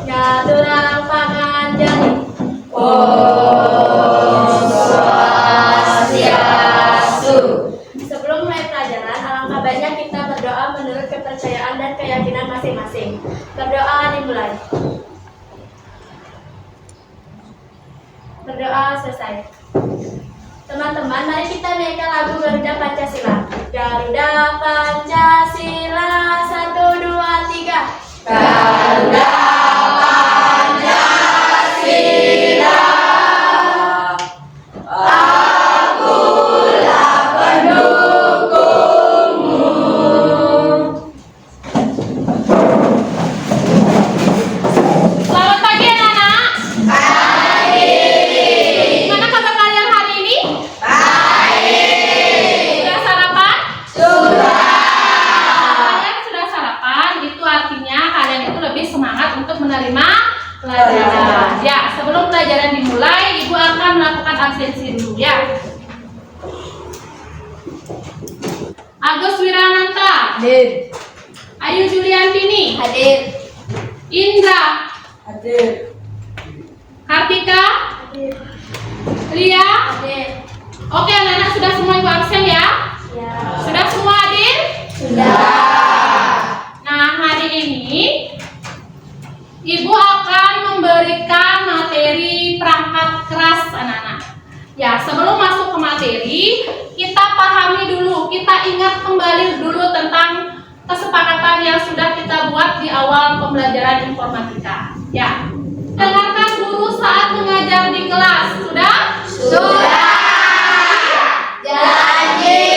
Ya turang pangan jadi. Sebelum mulai pelajaran, alangkah baiknya kita berdoa menurut kepercayaan dan keyakinan masing-masing. Berdoa dimulai. Berdoa selesai. Teman-teman, mari kita nyanyikan lagu Garuda Pancasila. Garuda Pancasila, 1, 2, 3. Garuda Pancasila, akulah pendukungmu. Selamat pagi anak-anak. Pagi. Gimana kabar kalian hari ini? Baik. Sudah sarapan? Sudah. Kalian sudah sarapan, itu artinya kalian itu lebih semangat untuk menerima pelajaran. Ya, sebelum pelajaran dimulai, Ibu akan melakukan absensi dulu ya. Agus Wirananta, Hadir. Ayu Juliantini, Hadir. Indra, Hadir. Kartika, Hadir. Lia. Hadir. Oke anak-anak, sudah semua Ibu absen ya? Ya. Sudah semua hadir? Sudah. Nah, hari ini Ibu akan memberikan materi perangkat keras anak-anak. Ya, sebelum masuk ke materi, kita pahami dulu, kita ingat kembali dulu tentang kesepakatan yang sudah kita buat di awal pembelajaran informatika. Ya, dengarkan guru saat mengajar di kelas. Sudah? Sudah. Janji.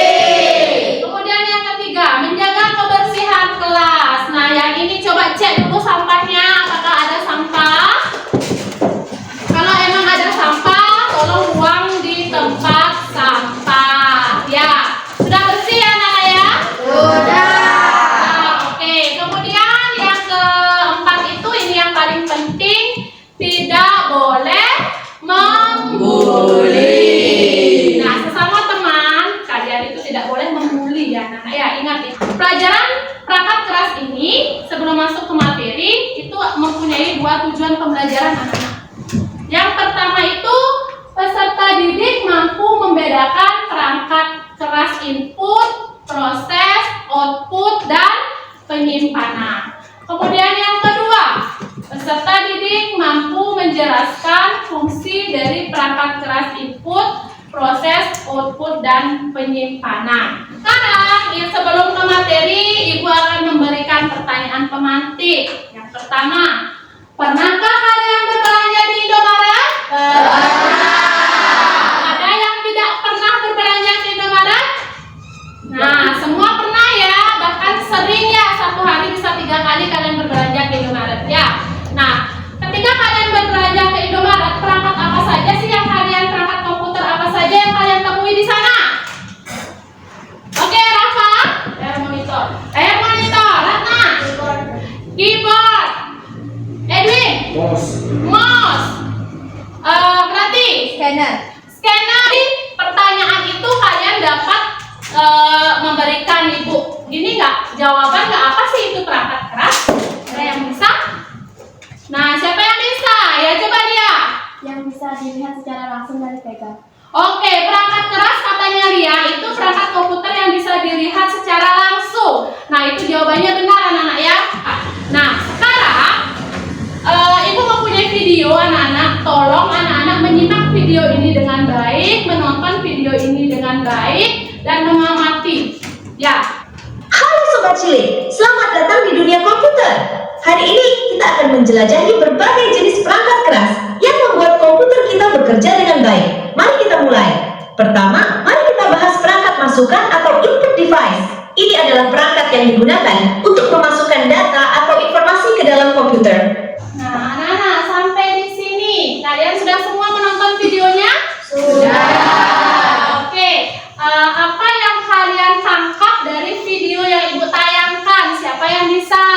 Kemudian yang ketiga, menjaga kebersihan kelas. Nah, yang ini coba cek dulu sampahnya, apakah ada sampah. Kalau emang ada sampah, tolong buang di tempat sampah. Ya, sudah bersih ya anak ya? Sudah. Nah, oke. Kemudian yang keempat itu, ini yang paling penting, tidak boleh membuli. Nah, sesama teman, kalian itu tidak boleh membuli ya anak ya. Ingat ya, pelajaran perangkat keras ini sebelum masuk ke materi itu mempunyai 2 tujuan pembelajaran anak-anak. Yang pertama itu, peserta didik mampu membedakan perangkat keras input, proses, output, dan penyimpanan. Kemudian yang kedua, peserta didik mampu menjelaskan fungsi dari perangkat keras input, proses, output, dan penyimpanan. Sekarang, sebelum ke materi, Ibu akan memberikan pertanyaan pemantik. Yang pertama, pernahkah kalian berbelanja di Indomaret? Ada yang tidak pernah berbelanja di Indomaret? Nah, semua pernah ya, bahkan sering ya, 1 hari bisa 3 kali kalian berbelanja ke Indomaret ya. Nah, ketika kalian berbelanja ke Indomaret, perangkat apa saja sih yang kalian, perangkat komputer apa saja yang kalian temui di sana? Oke, Rafa, layar monitor, Ratna, keyboard, Edwin, mouse, berarti Scanner. scanner. Pertanyaan itu kalian dapat memberikan Ibu gini nggak, jawaban nggak, apa sih itu perangkat keras? Ada yang bisa? Nah, siapa yang bisa? Ya coba dia. Yang bisa dilihat secara langsung dari pegang. Oke, perangkat keras katanya Lia itu perangkat komputer yang bisa dilihat secara langsung. Nah, itu jawabannya benar anak-anak ya. Nah, sekarang Ibu mempunyai video anak-anak. Tolong anak-anak menyimak video ini dengan baik, menonton video ini dengan baik, dan mengamati. Ya. Halo Sobat Cilik, selamat datang di dunia komputer. Hari ini kita akan menjelajahi berbagai jenis perangkat keras yang membuat komputer kita bekerja dengan baik. Mari kita mulai. Pertama, mari kita bahas perangkat masukan atau input device. Ini adalah perangkat yang digunakan untuk memasukkan data atau informasi ke dalam komputer. Nah, anak-anak, sampai di sini kalian sudah semua menonton videonya? Sudah. Oke, apa yang kalian tangkap dari video yang Ibu tayangkan? Siapa yang bisa?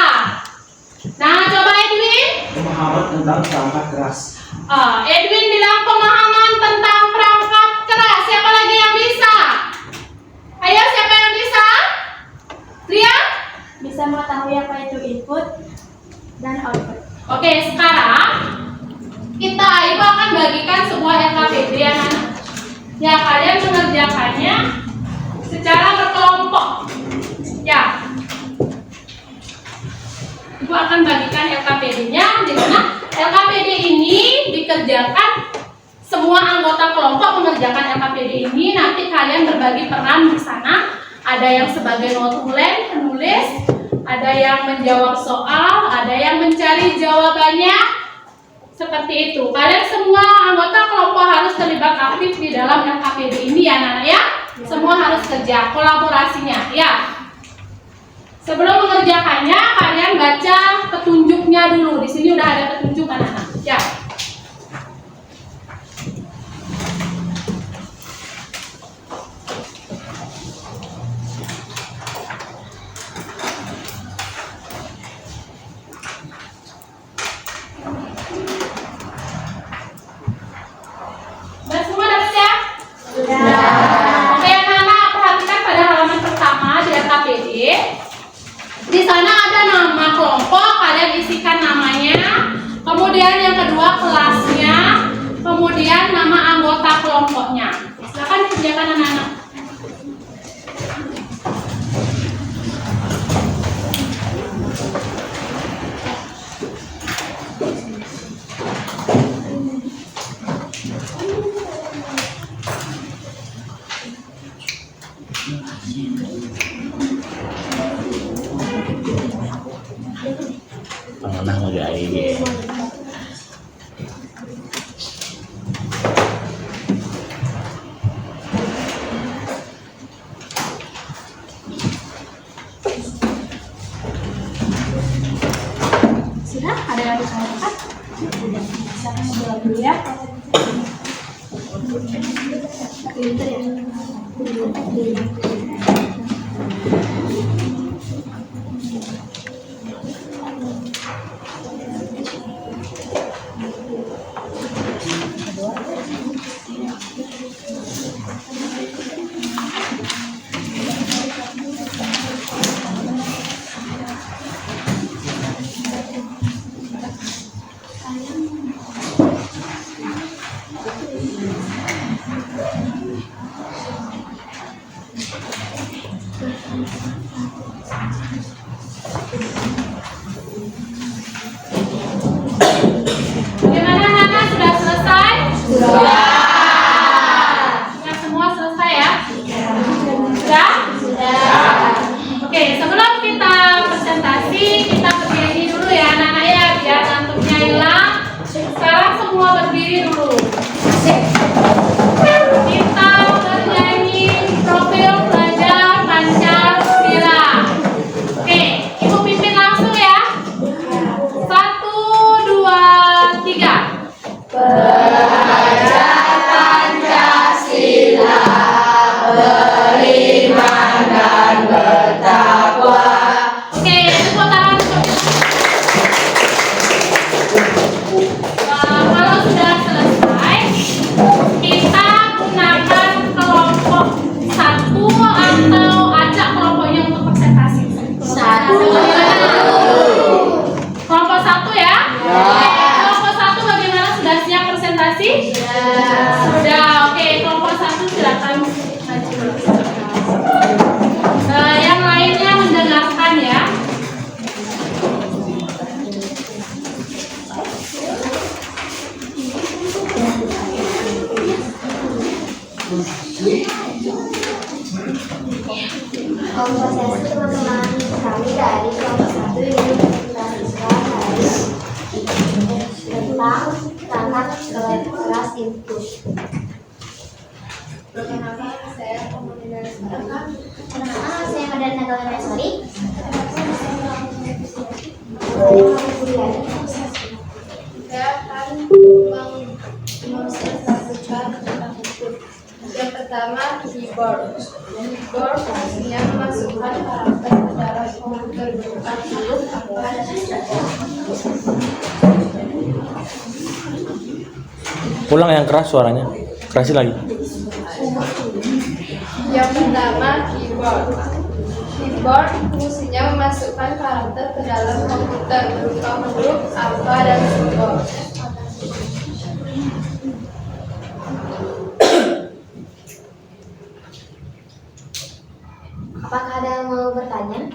Nah, coba Edwin. Pemahaman tentang perangkat keras. Edwin bilang pemahaman tentang perangkat keras. Yang mengetahui apa itu input dan output. Oke, sekarang Ibu akan bagikan sebuah LKPD ya anak. Ya, kalian mengerjakannya secara berkelompok. Ya, Ibu akan bagikan LKPD-nya, di mana LKPD ini dikerjakan semua anggota kelompok mengerjakan LKPD ini. Nanti kalian berbagi peran di sana. Ada yang sebagai notulen, penulis, ada yang menjawab soal, ada yang mencari jawabannya. Seperti itu. Kalian semua anggota kelompok harus terlibat aktif di dalam LKPD ini ya anak-anak ya. Semua harus kerja, kolaborasinya ya. Sebelum mengerjakannya, kalian baca petunjuknya dulu. Di sini udah ada petunjuk anak-anak ya. Udah semua dapat ya? Sudah. Oke anak-anak, perhatikan pada halaman pertama di LKPD. Di sana ada nama kelompok, kalian isikan namanya. Kemudian yang kedua kelasnya, kemudian nama anggota kelompoknya. Silakan dikerjakan anak-anak. Panganah mau jadi. Sudah? Ada yang ditanyakan? Saya jawab dulu ya. Pinter ya. Gimana anak-anak, sudah selesai? Sudah. Sudah semua selesai ya? Sudah? Sudah. Oke, sebelum kita presentasi, kita berdiri dulu ya anak-anak ya, biar ngantuknya hilang. Sekarang semua berdiri dulu. Kita bernyanyi profil pelajar Pancasila. Oke, Ibu pimpin langsung ya. 1, 2, 3. Oke, tepuk tangan. Kalau sudah selesai, kita gunakan kelompok satu atau ajak kelompoknya untuk presentasi. Kelompok satu ya? Oke, kelompok satu bagaimana, sudah siap presentasi? Sudah. Oke, kelompok satu silakan maju. Yang lainnya mendengarkan ya. Komposisi teman-teman kami dari kelompok 1 ini tentang perangkat kelas input. Perkenalkan, saya Madana Galanasari. Saya akan menjelaskan tentang input. Yang pertama, keyboard. Keyboard fungsinya memasukkan karakter ke dalam komputer berupa huruf, angka, dan saja. Ulang yang keras suaranya. Kerasin lagi. Yang pertama, keyboard. Keyboard fungsinya memasukkan karakter ke dalam komputer berupa huruf, angka, dan simbol. Apakah ada yang mau bertanya?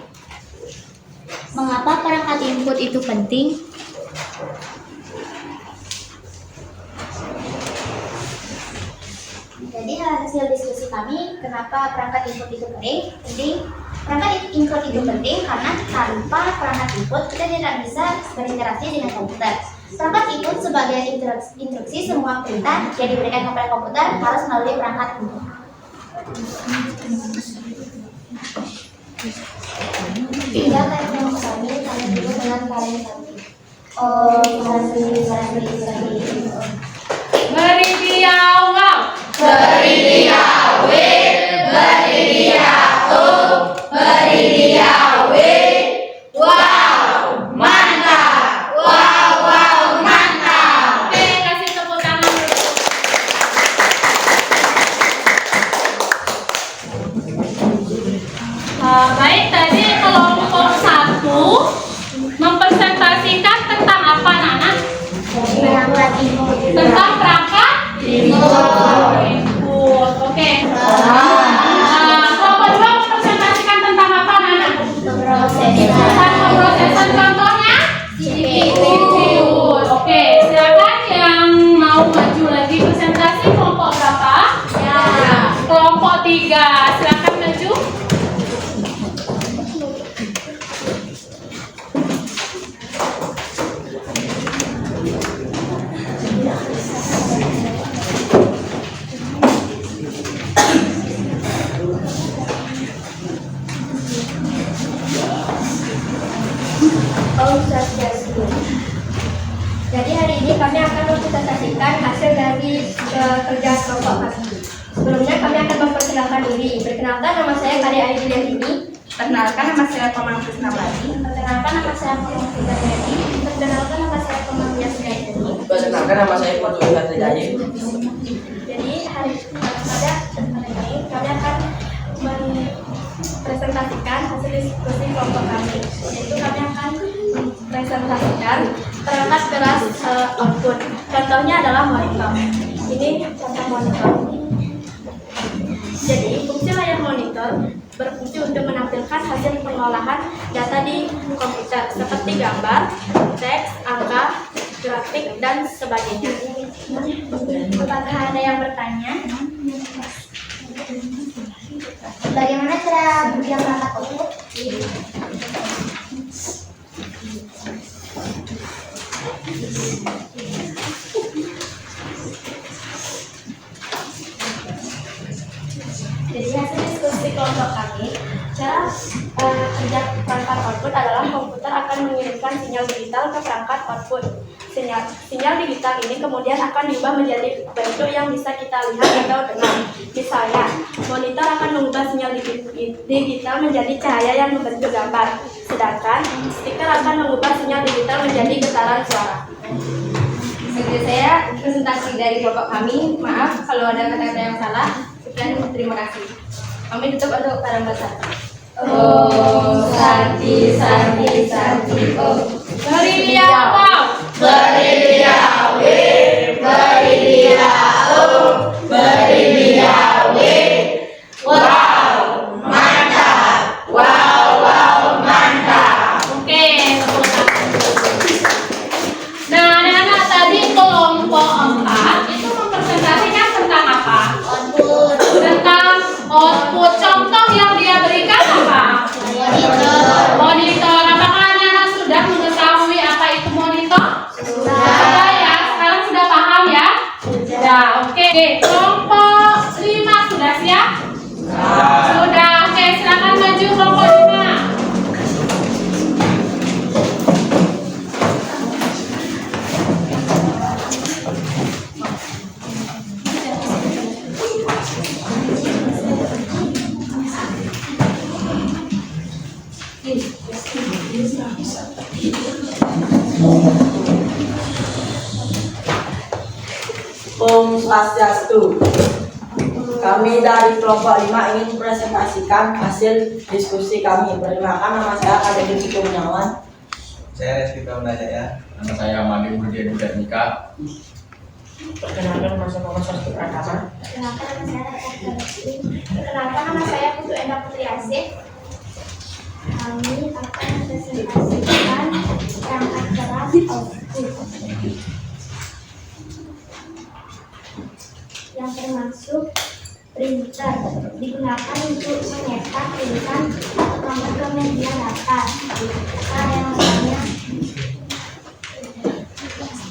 Mengapa perangkat input itu penting? Jadi hasil diskusi kami, kenapa perangkat input itu penting? Perangkat input itu penting karena tanpa perangkat input kita tidak bisa berinteraksi dengan komputer. Perangkat input sebagai instruksi semua perintah yang diberikan kepada komputer harus melalui perangkat input. Tidak akan yang kami tanya dulu dengan kalian satu. Oh, Beri dia wow. Beri dia W, beri dia O, beri dia W. Wow, mantap. Wow, wow, mantap. Oke, kasih tepuk tangan dulu. Baik, tadi kelompok 1 mempresentasikan tentang apa, Nana? Tentang perangkat input. Oke. Kelompok 2 mempresentasikan tentang apa, Nana? Tentang pemrosesan, contohnya CPU. Oke, silakan yang mau maju lagi presentasi. Kelompok berapa? Kelompok 3. Silakan maju. Jadi hari ini kami akan mempresentasikan hasil dari kerja kelompok kami. Sebelumnya kami akan memperkenalkan diri. Perkenalkan, nama saya Kari Aidilia ini. Perkenalkan, nama saya Komang Krisnawati. Perkenalkan, nama saya Komang Krisnawati. Perkenalkan, nama saya Komang Yasmini. Perkenalkan, nama saya Putu Hatrijaya. Jadi hari ini kami akan mempresentasikan hasil diskusi kelompok kami. Yaitu kami akan mempresentasikan perangkat keras output. Contohnya adalah monitor. Ini contoh monitor. Jadi fungsi layar monitor berfungsi untuk menampilkan hasil pengolahan data di komputer seperti gambar, teks, angka, grafik, dan sebagainya. Apakah ada yang bertanya? Bagaimana cara berbilang perangkat output? Jadi hasil diskusi kelompok kami, cara kerja perangkat output adalah komputer akan mengirimkan sinyal digital ke perangkat output. Sinyal digital ini kemudian akan diubah menjadi bentuk yang bisa kita lihat atau dengar. Misalnya, monitor akan mengubah sinyal digital menjadi cahaya yang membentuk gambar, sedangkan speaker akan mengubah sinyal digital menjadi getaran suara. Seperti saya presentasi dari kelompok kami. Maaf kalau ada kata-kata yang salah. Sekian, terima kasih. Kami tutup untuk para basah. Om Santi Santi Santi Om. Beri dia wow. Beri dia W, beri dia O, beri dia W. Wow, mantap. Wow, wow, mantap. Oke, tepuk tangan. Nah, anak-anak tadi kelompok 4 itu mempresentasikan tentang apa? Tentang output. Contoh yang dia berikan apa? Monitor. Apakah anak-anak sudah mengetahui apa itu monitor? Sudah ya. Sekarang sudah paham ya? Sudah. Oke. Kelompok 5 sudah siap? Sudah. Oke, silakan maju kelompok 5. Om Swastiastu. Kami dari kelompok 5 ingin mempresentasikan hasil diskusi kami. Perkenalkan, nama saya Kadek Diki Kurniawan. Saya Reski Pramunajaya ya. Nama saya Madi Budi Edika. Perkenalkan, nama saya Muhammad Syafiq Pratama. Perkenalkan, nama saya Putu Enda Putri Asih. Kami akan mempresentasikan perangkat keras output yang termasuk printer, digunakan untuk menyetak tulisan atau nomor ke media data.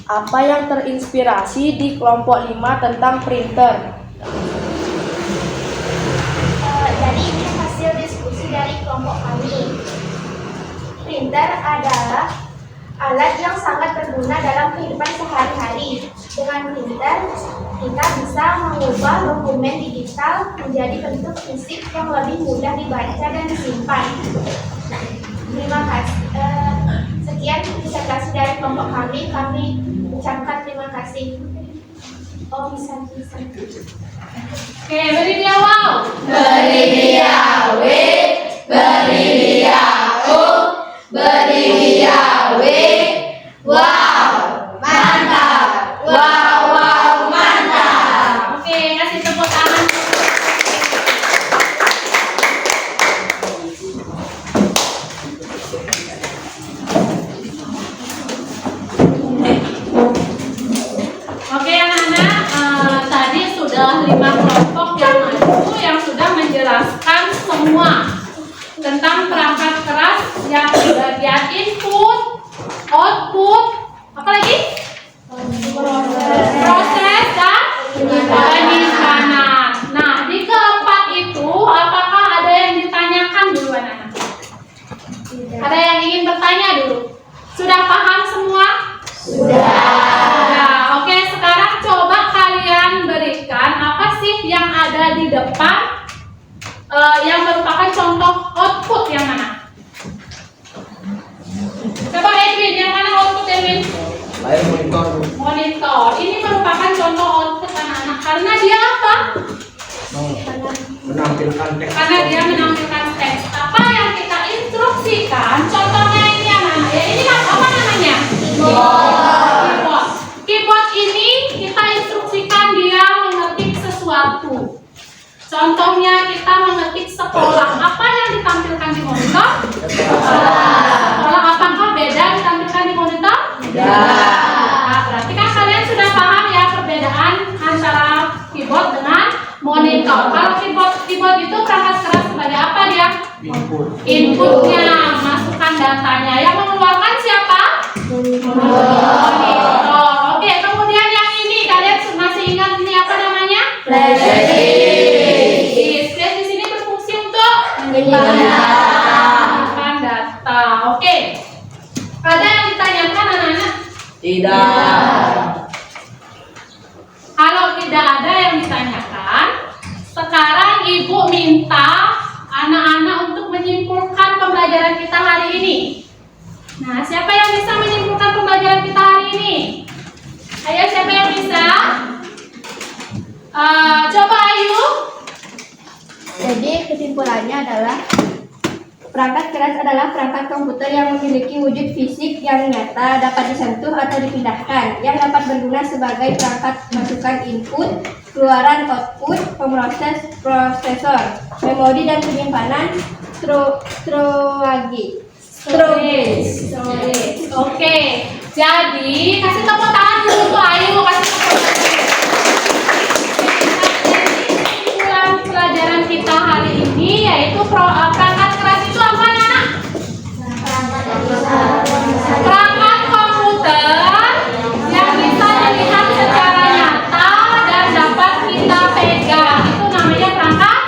Apa yang terinspirasi di kelompok 5 tentang printer? Jadi ini hasil diskusi dari kelompok kami. Printer adalah alat yang sangat berguna dalam kehidupan sehari-hari. Dengan printer, kita bisa mengubah dokumen digital menjadi bentuk fisik yang lebih mudah dibaca dan disimpan. Terima kasih. Sekian presentasi dari kelompok kami. Kami ucapkan terima kasih. Oh, bisa. Oke, beri dia wow. Beri dia W, beri dia U, beri dia W. Wow, mantap. Wow, mantap. Oke, kasih tepuk tangan. Oke anak-anak, tadi sudah 5 kelompok yang maju yang sudah menjelaskan semua tentang perangkat keras yang bagian input, output, apa lagi? Proses dan penyimpanan. Nah, di keempat itu apakah ada yang ditanyakan dulu anak-anak? Ada yang ingin bertanya dulu? Sudah paham semua? Nah, oke, sekarang coba kalian berikan apa sih yang ada di depan yang merupakan contoh output yang mana? Coba Edwin, yang mana output Edwin? Layar monitor. Monitor. Ini merupakan contoh output anak-anak karena dia apa? Menampilkan teks. Karena dia menampilkan teks. Apa yang kita instruksikan? Contohnya ini anak-anak. Ya, ini apa namanya? Keyboard. Keyboard ini kita instruksikan dia mengetik sesuatu. Contohnya kita mengetik sekolah. Apa yang ditampilkan di monitor? Sekolah. Apakah beda ditampilkan di monitor? Nah, berarti kan kalian sudah paham ya perbedaan antara keyboard dengan monitor. Kalau keyboard itu perangkat keras sebagai apa dia? Inputnya, masukkan datanya. Yang mengeluarkan siapa? Monitor. Oke, kemudian yang ini kalian masih ingat ini apa namanya? Flash disk di sini berfungsi untuk menyimpan data. Oke. Ada yang ditanyakan anak-anak? Tidak. Kalau tidak ada yang ditanyakan, sekarang Ibu minta anak-anak untuk menyimpulkan pembelajaran kita hari ini. Nah, siapa yang bisa menyimpulkan pembelajaran kita hari ini? Ayo, siapa yang bisa? Coba Ayu. Jadi kesimpulannya adalah perangkat keras adalah perangkat komputer yang memiliki wujud fisik yang nyata, dapat disentuh atau dipindahkan, yang dapat berguna sebagai perangkat masukan input, keluaran output, pemroses prosesor, memori dan penyimpanan, storage. Oke. Jadi kasih tepuk tangan dulu untuk Ayu, kasih tepuk tangan. Kesimpulan pelajaran kita hari ini yaitu perangkat keras itu apa, Nana? Perangkat komputer yang bisa dilihat secara nyata dan dapat kita pegang. Itu namanya perangkat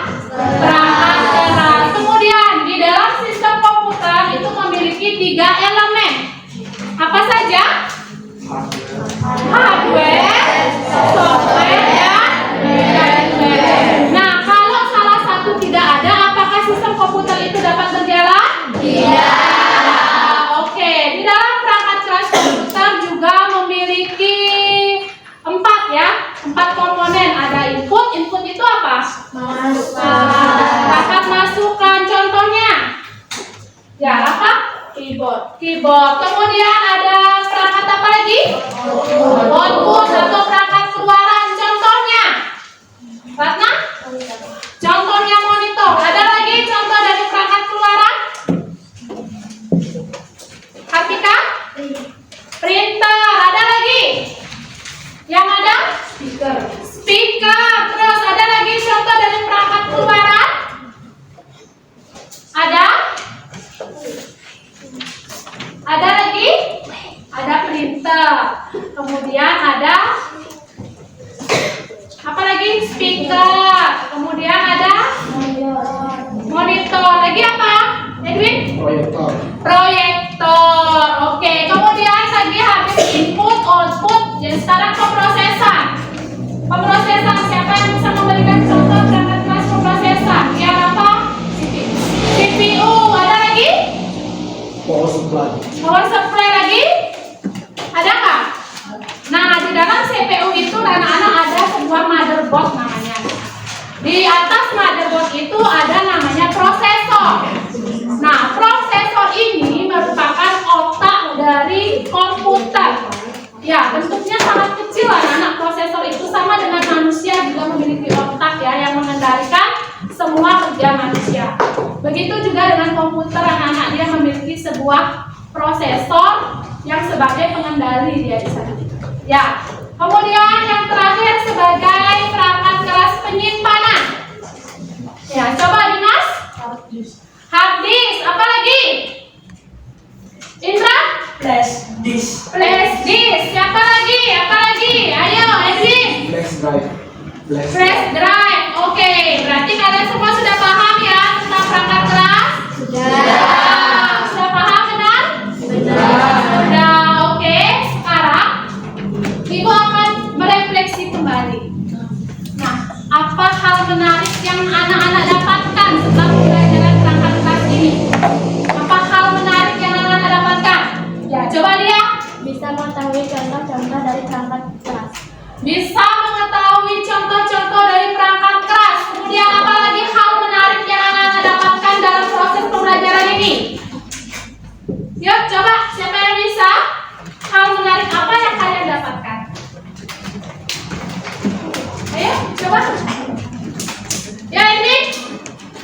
keras. Kemudian di dalam sistem komputer itu memiliki 3 elemen. Apa saja? keyboard. Kemudian ada perangkat apa lagi? Output atau perangkat keluaran. Contohnya, Ratna? Contohnya monitor. Ada lagi contoh dari perangkat keluaran? Kartika? Printer. Ada lagi? Yang ada? Speaker. Terus ada lagi contoh dari perangkat keluaran? Ada? Ada lagi? Ada printer. Kemudian ada apa lagi? Speaker. Kemudian ada monitor. Lagi apa? Edwin? Proyektor. Oke. Kemudian tadi habis input, output. Jadi sekarang pemrosesan. Pemrosesan. Siapa yang bisa memberikan contoh perangkat kelas pemrosesan? Ya apa? CPU. Ada lagi? Power supply lagi? Ada nggak? Nah, di dalam CPU itu anak-anak ada sebuah motherboard namanya. Di atas motherboard itu ada namanya prosesor. Nah, prosesor ini merupakan otak dari komputer. Ya, bentuknya sangat kecil anak-anak. Prosesor itu sama dengan manusia juga memiliki otak ya yang mengendalikan semua kerja manusia. Begitu juga dengan komputer, anak-anak dia memiliki sebuah prosesor yang sebagai pengendali dia di sana. Ya. Kemudian yang terakhir sebagai perangkat keras penyimpanan. Ya, coba Dimas. Hard disk. Apa lagi? Indra? Flash disk. Flash disk. Siapa lagi? Apa lagi? Ayo, Edwin. Flash drive. Oke, berarti kalian semua sudah paham ya tentang perangkat keras? Sudah. Sudah paham benar? Sudah. Oke, sekarang Ibu akan merefleksi kembali. Nah, apa hal menarik yang anak-anak dapatkan setelah pembelajaran perangkat keras ini? Apa hal menarik yang anak-anak dapatkan? Ya, coba lihat. Bisa mengetahui contoh-contoh dari perangkat keras. Bisa mengetahui contoh-contoh dari perangkat keras. Kemudian apa lagi hal menarik yang anak-anak dapatkan dalam proses pembelajaran ini? Yuk, coba siapa yang bisa? Hal menarik apa yang kalian dapatkan? Ayo, coba. Ya, ini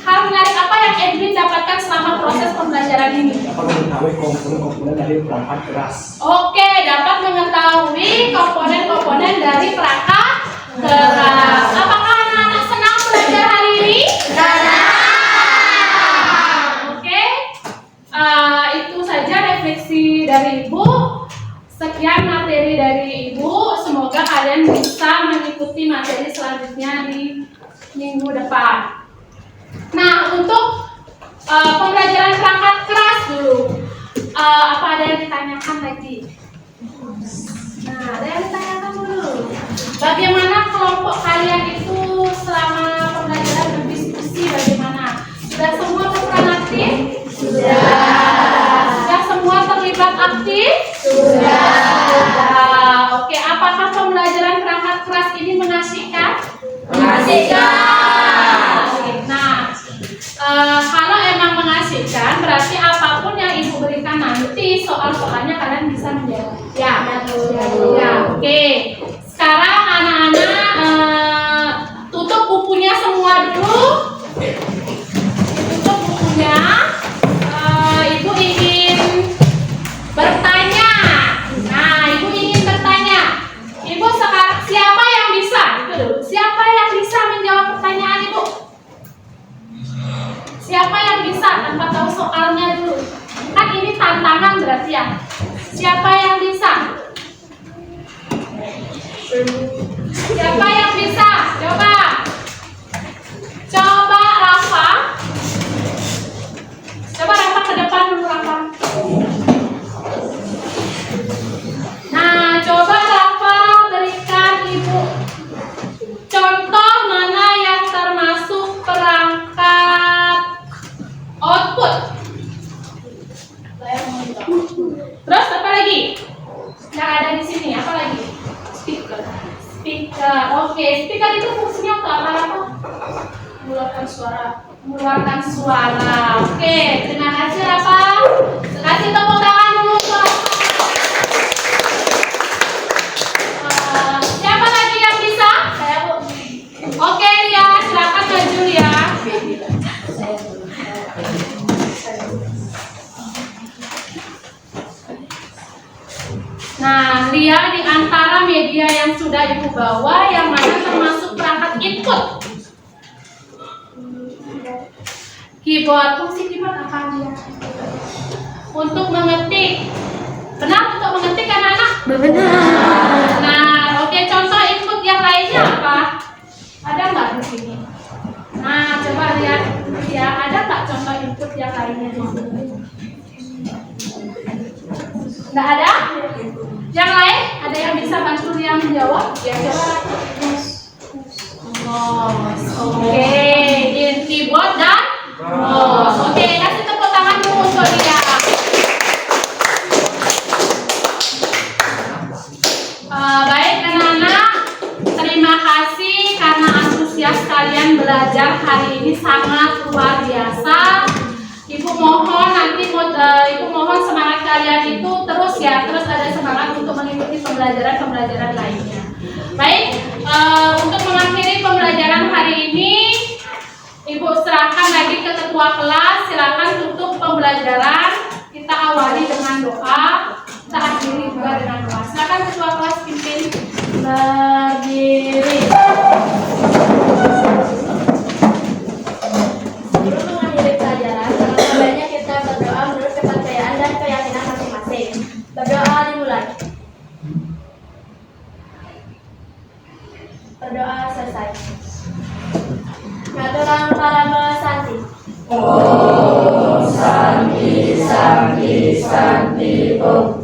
hal menarik apa yang Edwin dapatkan selama proses pembelajaran ini? Dapat mengetahui komponen-komponen dari perangkat keras. Oke, dapat mengetahui komponen-komponen dari perangkat keras. Apakah anak-anak senang belajar hari ini? Oke, itu saja refleksi dari Ibu. Sekian materi dari Ibu. Semoga kalian bisa mengikuti materi selanjutnya di minggu depan. Nah, untuk pembelajaran perangkat keras dulu. Apa ada yang ditanyakan lagi? Nah, ada yang ditanyakan dulu. Bagaimana kelompok kalian itu selama pembelajaran berdiskusi bagaimana? Sudah semua berperan aktif? Sudah semua terlibat aktif? Sudah. Oke, apakah pembelajaran perangkat keras ini mengasihkan? Nah, kalau emang mengasihkan, berarti apapun yang Ibu berikan nanti soal-soalnya kalian bisa menjawab. Ya, ya, oke. Sekarang anak-anak tutup bukunya semua dulu. Tutup bukunya. Ibu ingin bertanya. Nah, Ibu ingin bertanya. Ibu sekarang siapa yang bisa? Itu dulu. Siapa yang bisa menjawab pertanyaan Ibu? Siapa yang bisa tanpa tahu soalnya dulu? Kan ini tantangan berarti ya. Siapa yang bisa? Siapa yang bisa? Coba. Coba Rafa. Coba Rafa ke depan dulu Rafa. Nah, coba Rafa berikan Ibu contoh mana yang termasuk perangkat output. Terus apa lagi? Yang ada di sini apa lagi? Speaker. Speaker. Oke, speaker itu fungsinya untuk apa? Mengeluarkan suara. Mengeluarkan suara. Oke, terima kasih Rafa. Kasih tepuk tangan dulu Nah, lihat di antara media yang sudah Ibu bawa, yang mana termasuk perangkat input? Keyboard. Fungsi keyboard apa dia? Untuk mengetik. Benar untuk mengetik anak-anak? Benar. Nah, oke, contoh input yang lainnya apa? Ada nggak di sini? Nah, coba lihat ya, ada nggak contoh input yang lainnya di sini? Nggak ada? Yang lain? Ada yang bisa bantu dia menjawab? Ya, coba. Mouse. Oke, in keyboard dan mouse. Oke, kasih tepuk tangan dulu untuk dia. Baik anak-anak, terima kasih karena antusias kalian belajar hari ini sangat luar biasa. Ibu mohon Ibu mohon semangat kalian itu terus ya, terus ada semangat untuk mengikuti pembelajaran lainnya. Baik, untuk mengakhiri pembelajaran hari ini, Ibu serahkan lagi ke ketua kelas. Silakan tutup pembelajaran. Kita awali dengan doa, kita akhiri juga dengan doa. Silakan ketua kelas pimpin berdiri. Sebelum mengakhiri pelajaran, sebaiknya kita berdoa menurut kepercayaan dan keyakinan masing-masing. Berdoa dimulai. Berdoa selesai. Ngaturan parame santi. Om Santi Santi Santi Om.